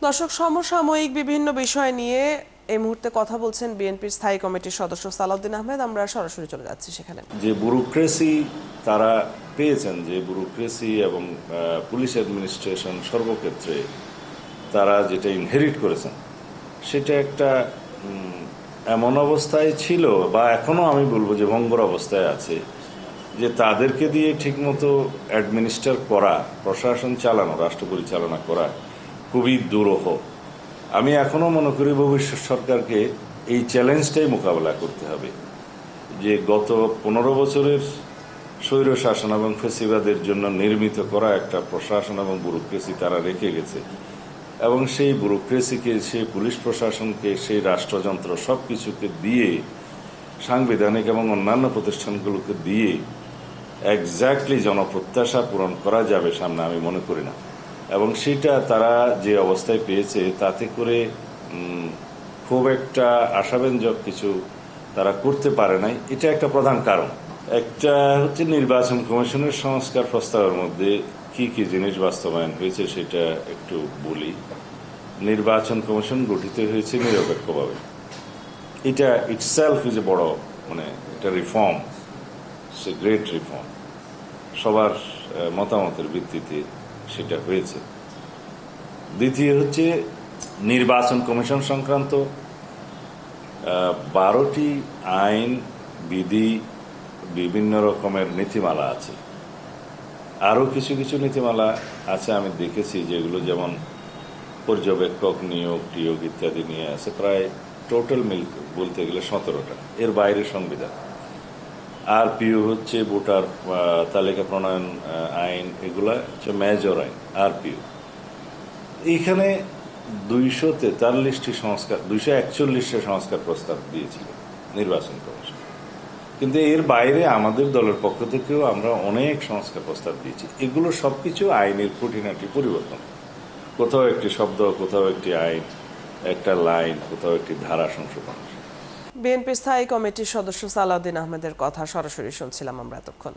দর্শক, সমসাময়িক বিভিন্ন বিষয় নিয়ে এই মুহূর্তে কথা বলছেন বিএনপির স্থায়ী কমিটির সদস্য সালাউদ্দিন আহমেদ। আমরা সরাসরি চলে যাচ্ছি সেখানে। যে ব্যুরোক্রেসি তারা পেয়েছেন, যে ব্যুরোক্রেসি এবং পুলিশ অ্যাডমিনিস্ট্রেশন সর্বক্ষেত্রে তারা যেটা ইনহেরিট করেছেন, সেটা একটা এমন অবস্থায় ছিল বা এখনো আমি বলবো যে ভঙ্গুর অবস্থায় আছে, যে তাদেরকে দিয়ে ঠিকমতো অ্যাডমিনিস্টার করা, প্রশাসন চালানো, রাষ্ট্র পরিচালনা করা খুবই দুরূহ। আমি এখনো মনে করি ভবিষ্যৎ সরকারকে এই চ্যালেঞ্জটাই মোকাবেলা করতে হবে, যে গত 15 বছরের স্বৈর শাসন এবং ফেসিবাদের জন্য নির্মিত করা একটা প্রশাসন এবং ব্যুরোক্রেসি তারা রেখে গেছে, এবং সেই ব্যুরোক্রেসিকে, সেই পুলিশ প্রশাসনকে, সেই রাষ্ট্রযন্ত্র সব কিছুকে দিয়ে, সাংবিধানিক এবং অন্যান্য প্রতিষ্ঠানগুলোকে দিয়ে এক্স্যাক্টলি জনপ্রত্যাশা পূরণ করা যাবে সামনে, আমি মনে করি না। এবং সেটা তারা যে অবস্থায় পেয়েছে, তাতে করে খুব একটা আশাব্যঞ্জক কিছু তারা করতে পারে নাই। এটা একটা প্রধান কারণ। একটা হচ্ছে নির্বাচন কমিশনের সংস্কার প্রস্তাবের মধ্যে কি কি জিনিস বাস্তবায়ন হয়েছে সেটা একটু বলি। নির্বাচন কমিশন গঠিত হয়েছে নিরপেক্ষভাবে। এটা ইটসেলফ ইজ এ বড় একটা রিফর্ম, সে গ্রেট রিফর্ম। সবার মতামতের ভিত্তিতে সেটা হয়েছে। দ্বিতীয় হচ্ছে নির্বাচন কমিশন সংক্রান্ত 12টি আইন, বিধি, বিভিন্ন রকমের নীতিমালা আছে। আরও কিছু কিছু নীতিমালা আছে আমি দেখেছি, যেগুলো যেমন পর্যবেক্ষক নিয়োগ টিয়োগ ইত্যাদি নিয়ে আছে, প্রায় টোটাল মিল বলতে গেলে 17টা। এর বাইরে সংবিধান। আরপিও হচ্ছে ভোটার তালিকা প্রণয়ন আইন, এগুলা হচ্ছে মেজর আইন আরপিও। এইখানে 243টি সংস্কার, 241টা সংস্কার প্রস্তাব দিয়েছিল নির্বাচন কমিশন। কিন্তু এর বাইরে আমাদের দলের পক্ষ থেকেও আমরা অনেক সংস্কার প্রস্তাব দিয়েছি। এগুলো সবকিছু আইনের খুঁটিনাটি পরিবর্তন, কোথাও একটি শব্দ, কোথাও একটি আইন, একটা লাইন, কোথাও একটি ধারা সংশোধন। বিএনপির স্থায়ী কমিটির সদস্য সালাউদ্দিন আহমেদের কথা সরাসরি শুনছিলাম আমরা এতক্ষণ।